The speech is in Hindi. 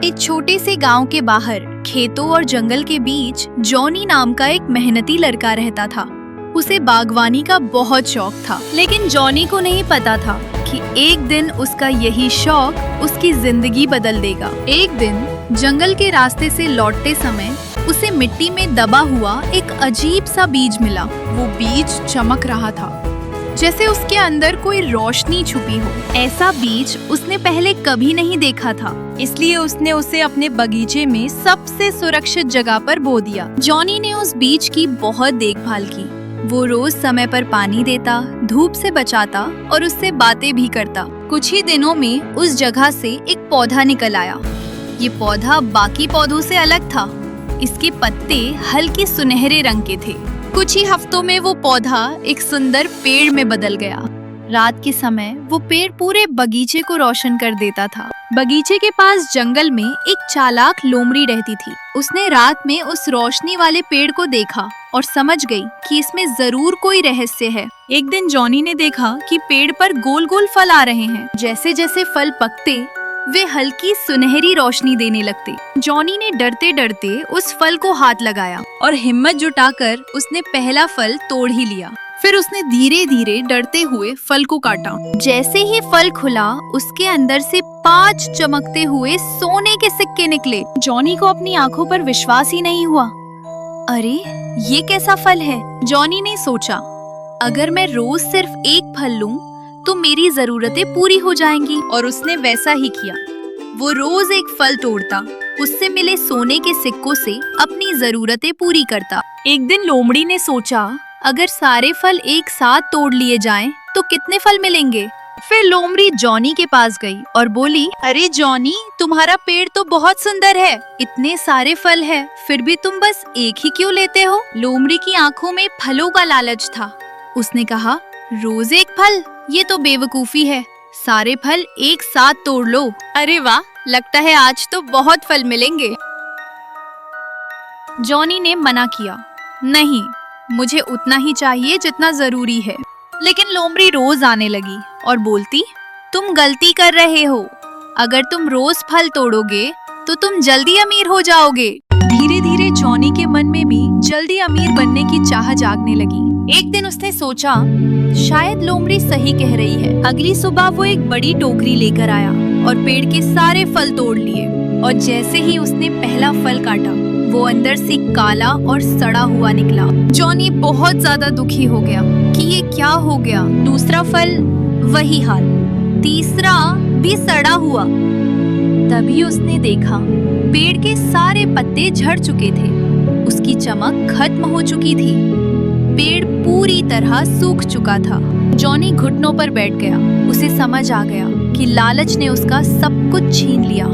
एक छोटे से गांव के बाहर खेतों और जंगल के बीच जॉनी नाम का एक मेहनती लड़का रहता था। उसे बागवानी का बहुत शौक था, लेकिन जॉनी को नहीं पता था कि एक दिन उसका यही शौक उसकी जिंदगी बदल देगा। एक दिन जंगल के रास्ते से लौटते समय उसे मिट्टी में दबा हुआ एक अजीब सा बीज मिला। वो बीज चमक रहा था, जैसे उसके अंदर कोई रोशनी छुपी हो। ऐसा बीज उसने पहले कभी नहीं देखा था, इसलिए उसने उसे अपने बगीचे में सबसे सुरक्षित जगह पर बो दिया। जॉनी ने उस बीज की बहुत देखभाल की। वो रोज समय पर पानी देता, धूप से बचाता और उससे बातें भी करता। कुछ ही दिनों में उस जगह से एक पौधा निकल आया। ये पौधा बाकी पौधों से अलग था। इसके पत्ते हल्के सुनहरे रंग के थे। कुछ ही हफ्तों में वो पौधा एक सुंदर पेड़ में बदल गया। रात के समय वो पेड़ पूरे बगीचे को रोशन कर देता था। बगीचे के पास जंगल में एक चालाक लोमड़ी रहती थी। उसने रात में उस रोशनी वाले पेड़ को देखा और समझ गई कि इसमें जरूर कोई रहस्य है। एक दिन जॉनी ने देखा कि पेड़ पर गोल गोल फल आ रहे हैं। जैसे जैसे फल पकते वे हल्की सुनहरी रोशनी देने लगते। जॉनी ने डरते डरते उस फल को हाथ लगाया और हिम्मत जुटाकर उसने पहला फल तोड़ ही लिया। फिर उसने धीरे धीरे डरते हुए फल को काटा। जैसे ही फल खुला, उसके अंदर से 5 चमकते हुए सोने के सिक्के निकले। जॉनी को अपनी आंखों पर विश्वास ही नहीं हुआ। अरे, ये कैसा फल है? जॉनी ने सोचा, अगर मैं रोज सिर्फ एक फल लूं तो मेरी जरूरतें पूरी हो जाएंगी। और उसने वैसा ही किया। वो रोज एक फल तोड़ता, उससे मिले सोने के सिक्कों से अपनी जरूरतें पूरी करता। एक दिन लोमड़ी ने सोचा, अगर सारे फल एक साथ तोड़ लिए जाएं, तो कितने फल मिलेंगे? फिर लोमड़ी जॉनी के पास गई और बोली, अरे जॉनी, तुम्हारा पेड़ तो बहुत सुंदर है, इतने सारे फल हैं, फिर भी तुम बस एक ही क्यों लेते हो? लोमड़ी की आंखों में फलों का लालच था। उसने कहा, रोज एक फल, ये तो बेवकूफी है। सारे फल एक साथ तोड़ लो। अरे वाह, लगता है आज तो बहुत फल मिलेंगे। जॉनी ने मना किया, नहीं, मुझे उतना ही चाहिए जितना जरूरी है। लेकिन लोमड़ी रोज आने लगी और बोलती, तुम गलती कर रहे हो। अगर तुम रोज फल तोड़ोगे तो तुम जल्दी अमीर हो जाओगे। धीरे धीरे जॉनी के मन में भी जल्दी अमीर बनने की चाह जागने लगी। एक दिन उसने सोचा, शायद लोमड़ी सही कह रही है। अगली सुबह वो एक बड़ी टोकरी लेकर आया और पेड़ के सारे फल तोड़ लिए। और जैसे ही उसने पहला फल काटा, वो अंदर से काला और सड़ा हुआ निकला। जॉनी बहुत ज्यादा दुखी हो गया कि ये क्या हो गया। दूसरा फल वही हाल, तीसरा भी सड़ा हुआ। तभी उसने देखा, पेड़ के सारे पत्ते झड़ चुके थे। उसकी चमक खत्म हो चुकी थी। पेड़ पूरी तरह सूख चुका था। जॉनी घुटनों पर बैठ गया। उसे समझ आ गया कि लालच ने उसका सब कुछ छीन लिया।